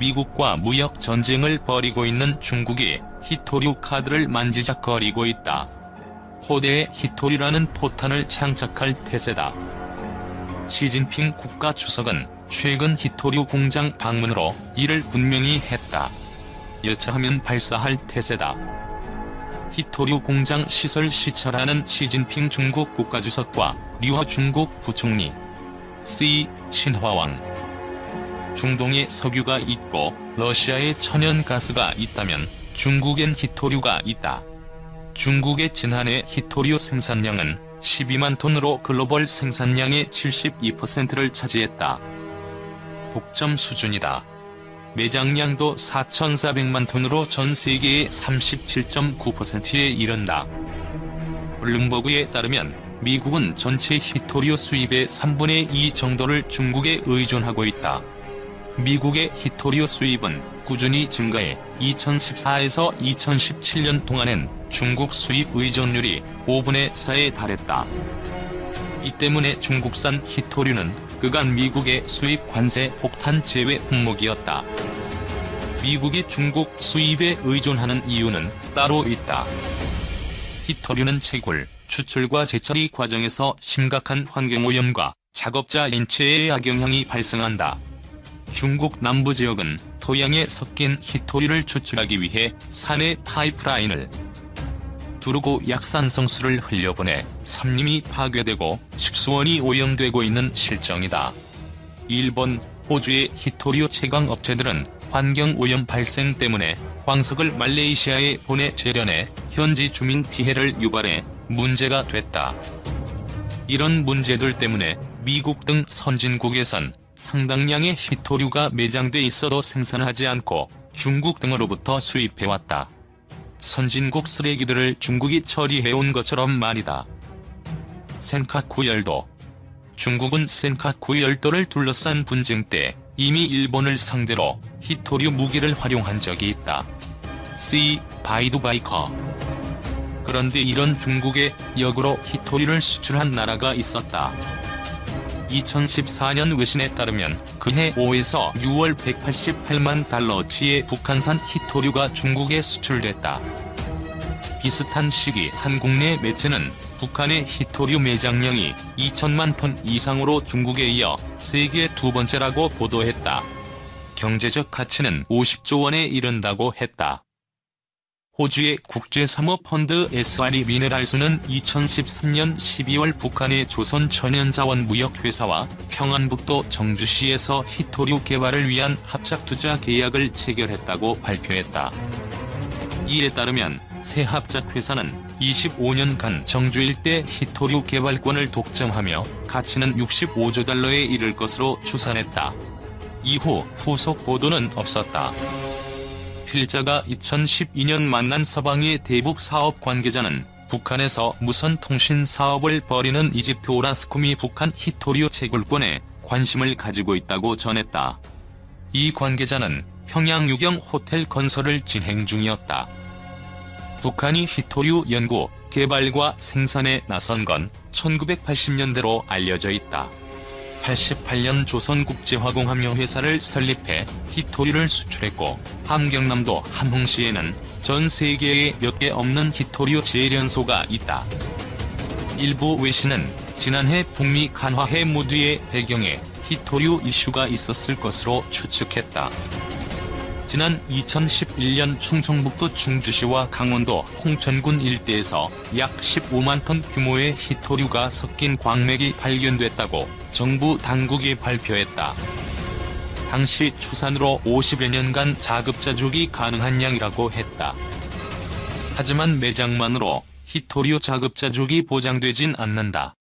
미국과 무역 전쟁을 벌이고 있는 중국이 히토류 카드를 만지작거리고 있다. 포대에 히토류라는 포탄을 장착할 태세다. 시진핑 국가주석은 최근 히토류 공장 방문으로 이를 분명히 했다. 여차하면 발사할 태세다. 히토류 공장 시설 시찰하는 시진핑 중국 국가주석과 류허 중국 부총리, 신화왕. 중동에 석유가 있고 러시아에 천연가스가 있다면 중국엔 히토류가 있다. 중국의 지난해 히토류 생산량은 12만 톤으로 글로벌 생산량의 72%를 차지했다. 독점 수준이다. 매장량도 4,400만 톤으로 전 세계의 37.9%에 이른다. 블룸버그에 따르면 미국은 전체 히토류 수입의 3분의 2 정도를 중국에 의존하고 있다. 미국의 히토류 수입은 꾸준히 증가해 2014에서 2017년 동안엔 중국 수입 의존율이 5분의 4에 달했다. 이 때문에 중국산 히토류는 그간 미국의 수입 관세 폭탄 제외 품목이었다. 미국이 중국 수입에 의존하는 이유는 따로 있다. 히토류는 채굴, 추출과 재처리 과정에서 심각한 환경오염과 작업자 인체에 악영향이 발생한다. 중국 남부 지역은 토양에 섞인 히토류를 추출하기 위해 산의 파이프라인을 두르고 약산성수를 흘려보내 산림이 파괴되고 식수원이 오염되고 있는 실정이다. 일본, 호주의 히토류 채광 업체들은 환경오염 발생 때문에 황석을 말레이시아에 보내 재련해 현지 주민 피해를 유발해 문제가 됐다. 이런 문제들 때문에 미국 등 선진국에선 상당량의 히토류가 매장돼 있어도 생산하지 않고 중국 등으로부터 수입해왔다. 선진국 쓰레기들을 중국이 처리해온 것처럼 말이다. 센카쿠 열도. 중국은 센카쿠 열도를 둘러싼 분쟁 때 이미 일본을 상대로 히토류 무기를 활용한 적이 있다. 바이두바이커. 그런데 이런 중국에 역으로 히토류를 수출한 나라가 있었다. 2014년 외신에 따르면 그해 5에서 6월 188만 달러치의 북한산 히토류가 중국에 수출됐다. 비슷한 시기 한 국내 매체는 북한의 히토류 매장량이 2천만 톤 이상으로 중국에 이어 세계 두 번째라고 보도했다. 경제적 가치는 50조 원에 이른다고 했다. 호주의 국제사모펀드 SRE 미네랄스는 2013년 12월 북한의 조선천연자원무역회사와 평안북도 정주시에서 히토류 개발을 위한 합작투자 계약을 체결했다고 발표했다. 이에 따르면 새 합작회사는 25년간 정주 일대 히토류 개발권을 독점하며 가치는 65조 달러에 이를 것으로 추산했다. 이후 후속 보도는 없었다. 필자가 2012년 만난 서방의 대북 사업 관계자는 북한에서 무선 통신 사업을 벌이는 이집트 오라스콤이 북한 히토류 채굴권에 관심을 가지고 있다고 전했다. 이 관계자는 평양 유경 호텔 건설을 진행 중이었다. 북한이 히토류 연구, 개발과 생산에 나선 건 1980년대로 알려져 있다. 88년 조선국제화공함유회사를 설립해 히토류를 수출했고 함경남도 함흥시에는 전 세계에 몇 개 없는 히토류 재련소가 있다. 일부 외신은 지난해 북미 간화회 무드의 배경에 히토류 이슈가 있었을 것으로 추측했다. 지난 2011년 충청북도 충주시와 강원도 홍천군 일대에서 약 15만 톤 규모의 히토류가 섞인 광맥이 발견됐다고 정부 당국이 발표했다. 당시 추산으로 50여 년간 자급자족이 가능한 양이라고 했다. 하지만 매장만으로 히토류 자급자족이 보장되진 않는다.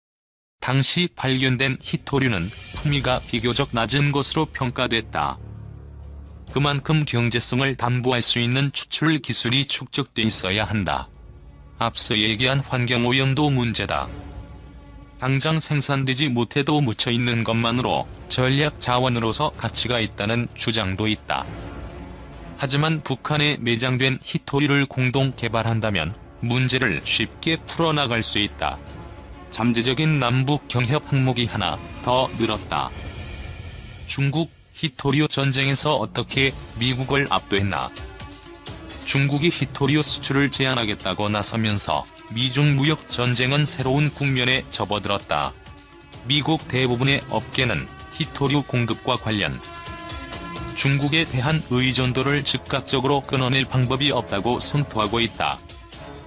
당시 발견된 히토류는 품위가 비교적 낮은 것으로 평가됐다. 그만큼 경제성을 담보할 수 있는 추출 기술이 축적돼 있어야 한다. 앞서 얘기한 환경오염도 문제다. 당장 생산되지 못해도 묻혀있는 것만으로 전략 자원으로서 가치가 있다는 주장도 있다. 하지만 북한에 매장된 히토류를 공동 개발한다면 문제를 쉽게 풀어나갈 수 있다. 잠재적인 남북 경협 항목이 하나 더 늘었다. 중국 히토류 전쟁에서 어떻게 미국을 압도했나? 중국이 히토류 수출을 제한하겠다고 나서면서 미중 무역 전쟁은 새로운 국면에 접어들었다. 미국 대부분의 업계는 히토류 공급과 관련 중국에 대한 의존도를 즉각적으로 끊어낼 방법이 없다고 성토하고 있다.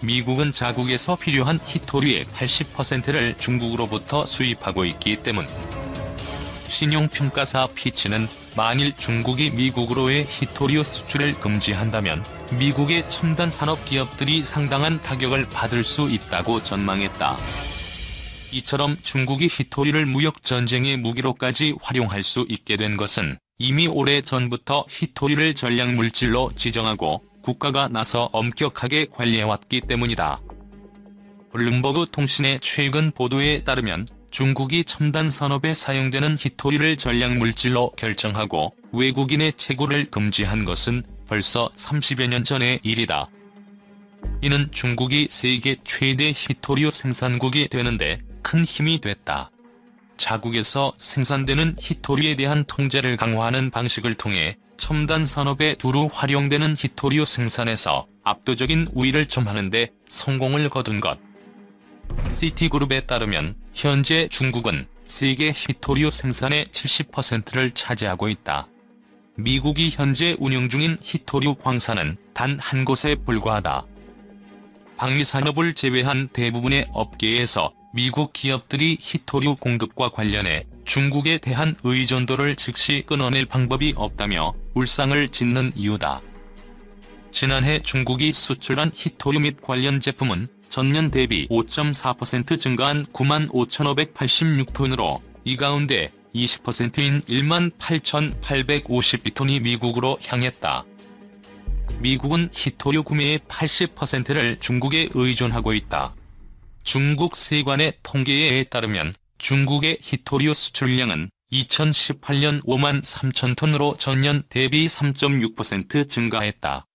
미국은 자국에서 필요한 히토류의 80%를 중국으로부터 수입하고 있기 때문. 신용평가사 피치는 만일 중국이 미국으로의 히토류 수출을 금지한다면 미국의 첨단 산업 기업들이 상당한 타격을 받을 수 있다고 전망했다. 이처럼 중국이 히토류를 무역 전쟁의 무기로까지 활용할 수 있게 된 것은 이미 오래 전부터 히토류를 전략물질로 지정하고 국가가 나서 엄격하게 관리해왔기 때문이다. 블룸버그 통신의 최근 보도에 따르면 중국이 첨단 산업에 사용되는 히토류를 전략물질로 결정하고 외국인의 채굴을 금지한 것은 벌써 30여 년 전의 일이다. 이는 중국이 세계 최대 히토류 생산국이 되는데 큰 힘이 됐다. 자국에서 생산되는 히토류에 대한 통제를 강화하는 방식을 통해 첨단 산업에 두루 활용되는 히토류 생산에서 압도적인 우위를 점하는 데 성공을 거둔 것. 시티그룹에 따르면 현재 중국은 세계 히토류 생산의 70%를 차지하고 있다. 미국이 현재 운영 중인 히토류 광산은 단 한 곳에 불과하다. 방위산업을 제외한 대부분의 업계에서 미국 기업들이 히토류 공급과 관련해 중국에 대한 의존도를 즉시 끊어낼 방법이 없다며 울상을 짓는 이유다. 지난해 중국이 수출한 히토류 및 관련 제품은 전년 대비 5.4% 증가한 95,586톤으로 이 가운데 20%인 18,850톤이 미국으로 향했다. 미국은 히토류 구매의 80%를 중국에 의존하고 있다. 중국 세관의 통계에 따르면 중국의 히토류 수출량은 2018년 5만 3천 톤으로 전년 대비 3.6% 증가했다.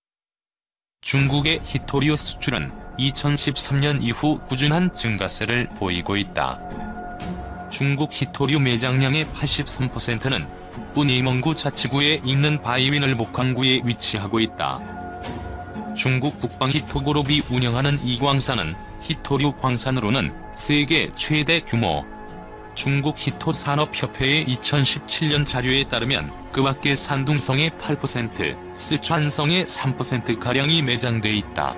중국의 히토류 수출은 2013년 이후 꾸준한 증가세를 보이고 있다. 중국 히토류 매장량의 83%는 북부 내몽구 자치구에 있는 바이윈을 목항구에 위치하고 있다. 중국 북방 히토그룹이 운영하는 이 광산은 히토류 광산으로는 세계 최대 규모. 중국 히토산업협회의 2017년 자료에 따르면 그 밖에 산둥성의 8%, 쓰촨성의 3%가량이 매장돼 있다.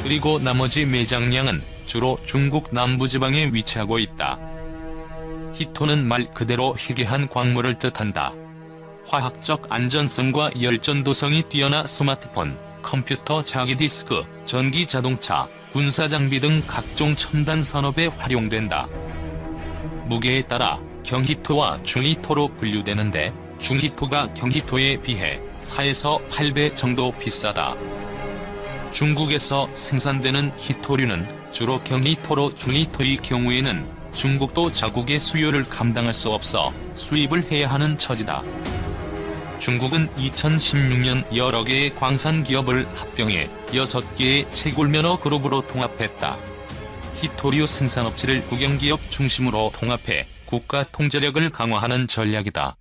그리고 나머지 매장량은 주로 중국 남부지방에 위치하고 있다. 히토는 말 그대로 희귀한 광물을 뜻한다. 화학적 안전성과 열전도성이 뛰어나 스마트폰, 컴퓨터 자기디스크, 전기 자동차, 군사장비 등 각종 첨단 산업에 활용된다. 무게에 따라 경히토와 중히토로 분류되는데 중히토가 경히토에 비해 4에서 8배 정도 비싸다. 중국에서 생산되는 히토류는 주로 경히토로 중히토의 경우에는 중국도 자국의 수요를 감당할 수 없어 수입을 해야 하는 처지다. 중국은 2016년 여러 개의 광산 기업을 합병해 6개의 채굴면허 그룹으로 통합했다. 히토류 생산업체를 국영기업 중심으로 통합해 국가 통제력을 강화하는 전략이다.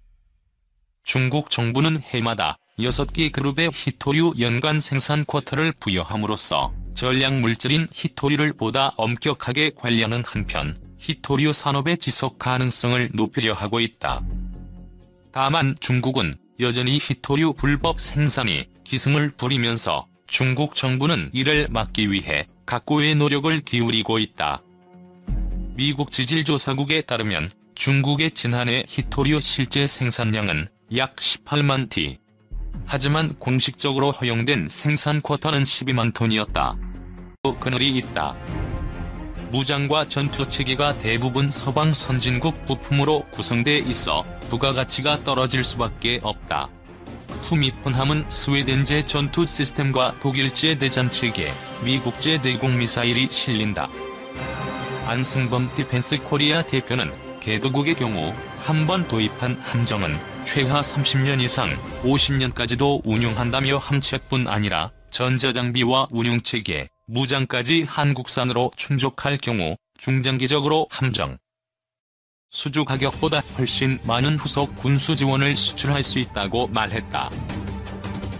중국 정부는 해마다 6개 그룹의 히토류 연간 생산 쿼터를 부여함으로써 전략 물질인 히토류를 보다 엄격하게 관리하는 한편 히토류 산업의 지속 가능성을 높이려 하고 있다. 다만 중국은 여전히 히토류 불법 생산이 기승을 부리면서 중국 정부는 이를 막기 위해 각고의 노력을 기울이고 있다. 미국 지질조사국에 따르면 중국의 지난해 히토류 실제 생산량은 약 18만 티. 하지만 공식적으로 허용된 생산 쿼터는 12만 톤이었다. 또 그늘이 있다. 무장과 전투체계가 대부분 서방 선진국 부품으로 구성돼 있어 부가가치가 떨어질 수밖에 없다. 후미폰함은 스웨덴제 전투 시스템과 독일제 대전체계, 미국제 대공미사일이 실린다. 안승범 디펜스 코리아 대표는 개도국의 경우 한 번 도입한 함정은 최하 30년 이상 50년까지도 운용한다며 함체뿐 아니라 전자장비와 운용체계, 무장까지 한국산으로 충족할 경우 중장기적으로 함정 수주 가격보다 훨씬 많은 후속 군수 지원을 수출할 수 있다고 말했다.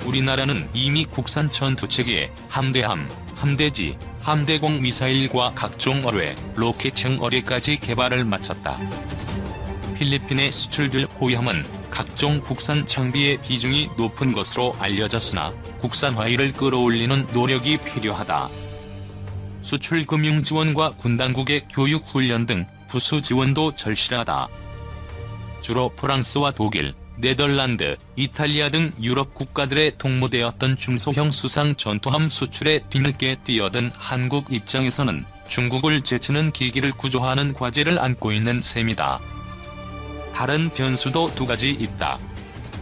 우리나라는 이미 국산 전투체계에 함대함, 함대지, 함대공 미사일과 각종 어뢰, 로켓형 어뢰까지 개발을 마쳤다. 필리핀에 수출될 호위함은 각종 국산 장비의 비중이 높은 것으로 알려졌으나 국산화를 끌어올리는 노력이 필요하다. 수출 금융 지원과 군당국의 교육 훈련 등 부수 지원도 절실하다. 주로 프랑스와 독일, 네덜란드, 이탈리아 등 유럽 국가들의 동무되었던 중소형 수상 전투함 수출에 뒤늦게 뛰어든 한국 입장에서는 중국을 제치는 기기를 구조하는 과제를 안고 있는 셈이다. 다른 변수도 두 가지 있다.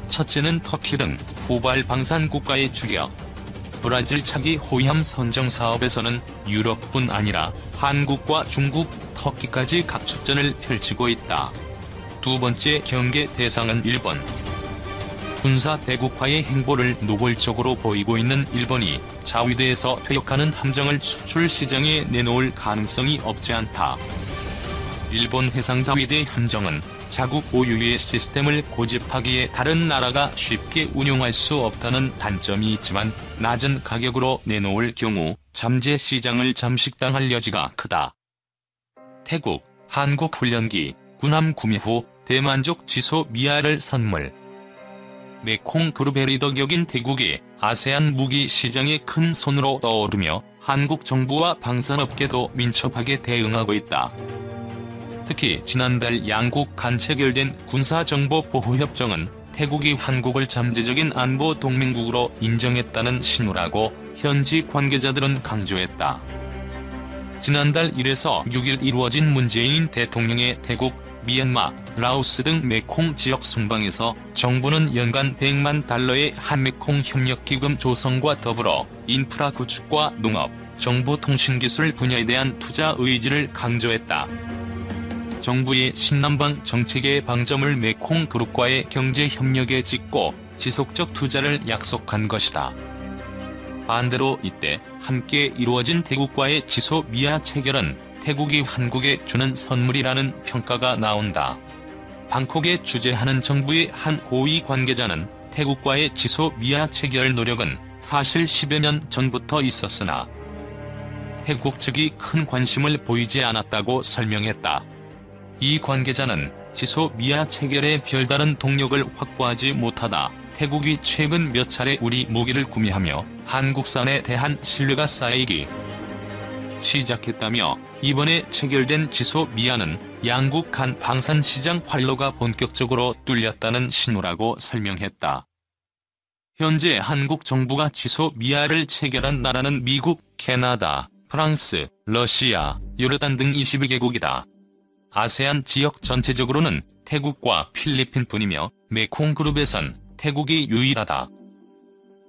첫째는 터키 등 후발 방산 국가의 주력. 브라질 차기 호위함 선정 사업에서는 유럽뿐 아니라 한국과 중국, 터키까지 각축전을 펼치고 있다. 두 번째 경계 대상은 일본. 군사 대국화의 행보를 노골적으로 보이고 있는 일본이 자위대에서 퇴역하는 함정을 수출 시장에 내놓을 가능성이 없지 않다. 일본 해상자위대 함정은 자국 보유의 시스템을 고집하기에 다른 나라가 쉽게 운용할 수 없다는 단점이 있지만 낮은 가격으로 내놓을 경우 잠재 시장을 잠식당할 여지가 크다. 태국, 한국 훈련기, 군함 구매 후 대만족 지소 미아를 선물. 메콩 그룹의 리더격인 태국이 아세안 무기 시장에 큰 손으로 떠오르며 한국 정부와 방산업계도 민첩하게 대응하고 있다. 특히 지난달 양국 간 체결된 군사정보보호협정은 태국이 한국을 잠재적인 안보 동맹국으로 인정했다는 신호라고 현지 관계자들은 강조했다. 지난달 1에서 6일 이루어진 문재인 대통령의 태국, 미얀마, 라오스 등 메콩 지역 순방에서 정부는 연간 100만 달러의 한메콩 협력기금 조성과 더불어 인프라 구축과 농업, 정보통신기술 분야에 대한 투자 의지를 강조했다. 정부의 신남방 정책의 방점을 메콩 그룹과의 경제협력에 짓고 지속적 투자를 약속한 것이다. 반대로 이때 함께 이루어진 태국과의 지소 미아 체결은 태국이 한국에 주는 선물이라는 평가가 나온다. 방콕에 주재하는 정부의 한 고위 관계자는 태국과의 지소 미아 체결 노력은 사실 10여 년 전부터 있었으나 태국 측이 큰 관심을 보이지 않았다고 설명했다. 이 관계자는 지소 미아 체결에 별다른 동력을 확보하지 못하다 태국이 최근 몇 차례 우리 무기를 구매하며 한국산에 대한 신뢰가 쌓이기 시작했다며 이번에 체결된 지소 미아는 양국 간 방산 시장 활로가 본격적으로 뚫렸다는 신호라고 설명했다. 현재 한국 정부가 지소 미아를 체결한 나라는 미국, 캐나다, 프랑스, 러시아, 요르단 등 22개국이다. 아세안 지역 전체적으로는 태국과 필리핀뿐이며 메콩 그룹에선 태국이 유일하다.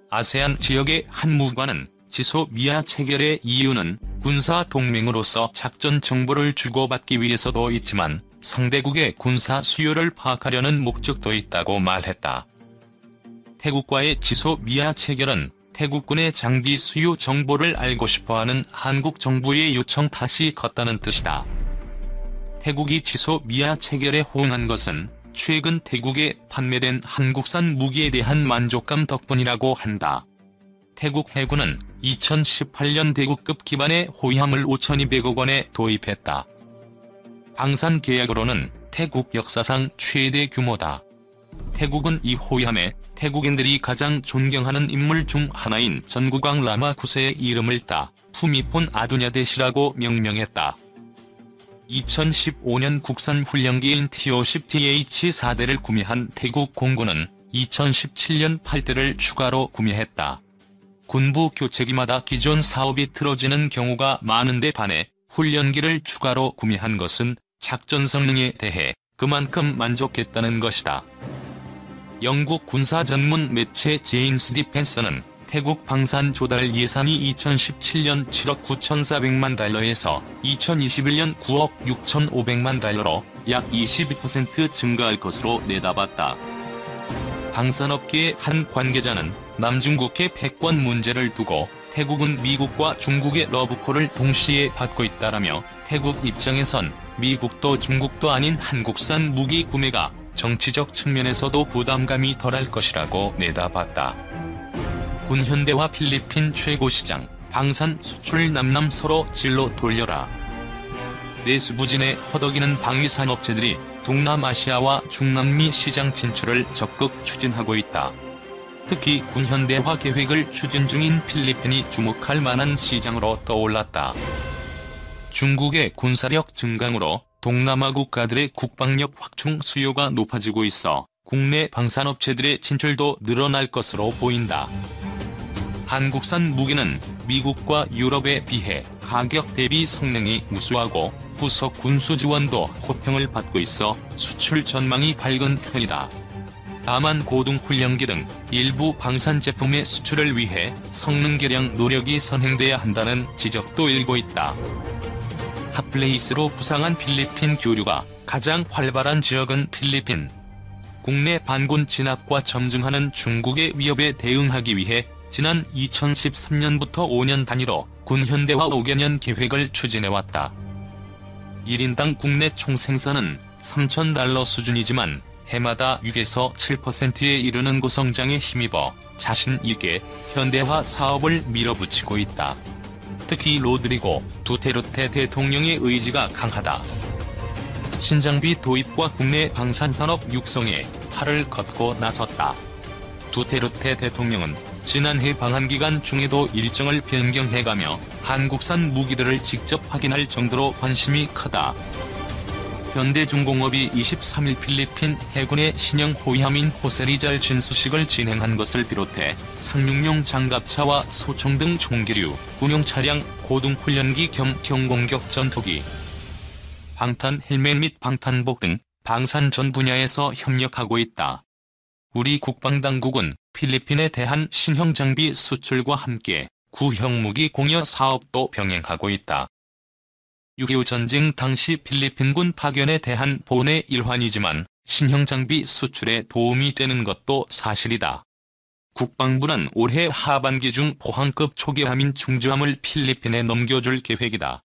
아세안 지역의 한 무관은 지소 미아 체결의 이유는 군사 동맹으로서 작전 정보를 주고받기 위해서도 있지만 상대국의 군사 수요를 파악하려는 목적도 있다고 말했다. 태국과의 지소 미아 체결은 태국군의 장비 수요 정보를 알고 싶어하는 한국 정부의 요청 탓이 컸다는 뜻이다. 태국이 지소 미아 체결에 호응한 것은 최근 태국에 판매된 한국산 무기에 대한 만족감 덕분이라고 한다. 태국 해군은 2018년 대구급 기반의 호위함을 5,200억 원에 도입했다. 방산 계약으로는 태국 역사상 최대 규모다. 태국은 이 호위함에 태국인들이 가장 존경하는 인물 중 하나인 전국왕 라마 9세의 이름을 따 푸미폰 아두냐데시라고 명명했다. 2015년 국산 훈련기인 T-50TH-4대를 구매한 태국 공군은 2017년 8대를 추가로 구매했다. 군부 교체기마다 기존 사업이 틀어지는 경우가 많은데 반해 훈련기를 추가로 구매한 것은 작전 성능에 대해 그만큼 만족했다는 것이다. 영국 군사 전문 매체 제인스 디펜서는 태국 방산 조달 예산이 2017년 7억 9,400만 달러에서 2021년 9억 6,500만 달러로 약 22% 증가할 것으로 내다봤다. 방산업계의 한 관계자는 남중국해 패권 문제를 두고 태국은 미국과 중국의 러브콜을 동시에 받고 있다라며 태국 입장에선 미국도 중국도 아닌 한국산 무기 구매가 정치적 측면에서도 부담감이 덜할 것이라고 내다봤다. 군현대와 필리핀 최고시장, 방산 수출 남남 서로 진로 돌려라. 내수부진에 허덕이는 방위산업체들이 동남아시아와 중남미 시장 진출을 적극 추진하고 있다. 특히 군현대화 계획을 추진 중인 필리핀이 주목할 만한 시장으로 떠올랐다. 중국의 군사력 증강으로 동남아 국가들의 국방력 확충 수요가 높아지고 있어 국내 방산업체들의 진출도 늘어날 것으로 보인다. 한국산 무기는 미국과 유럽에 비해 가격 대비 성능이 우수하고 후속 군수 지원도 호평을 받고 있어 수출 전망이 밝은 편이다. 다만 고등훈련기 등 일부 방산 제품의 수출을 위해 성능 개량 노력이 선행돼야 한다는 지적도 일고 있다. 핫플레이스로 부상한 필리핀 교류가 가장 활발한 지역은 필리핀. 국내 반군 진압과 점증하는 중국의 위협에 대응하기 위해 지난 2013년부터 5년 단위로 군현대화 5개년 계획을 추진해왔다. 1인당 국내 총생산은 $3,000 수준이지만 해마다 6에서 7%에 이르는 고성장에 힘입어 자신 있게 현대화 사업을 밀어붙이고 있다. 특히 로드리고 두테르테 대통령의 의지가 강하다. 신장비 도입과 국내 방산산업 육성에 팔을 걷고 나섰다. 두테르테 대통령은 지난해 방한기간 중에도 일정을 변경해가며 한국산 무기들을 직접 확인할 정도로 관심이 크다. 현대중공업이 23일 필리핀 해군의 신형 호위함인 호세리잘 진수식을 진행한 것을 비롯해 상륙용 장갑차와 소총 등 총기류, 군용 차량, 고등훈련기 겸 경공격 전투기, 방탄 헬멧 및 방탄복 등 방산 전 분야에서 협력하고 있다. 우리 국방당국은 필리핀에 대한 신형 장비 수출과 함께 구형 무기 공여 사업도 병행하고 있다. 6.25 전쟁 당시 필리핀군 파견에 대한 본의 일환이지만 신형 장비 수출에 도움이 되는 것도 사실이다. 국방부는 올해 하반기 중 포항급 초기함인 충주함을 필리핀에 넘겨줄 계획이다.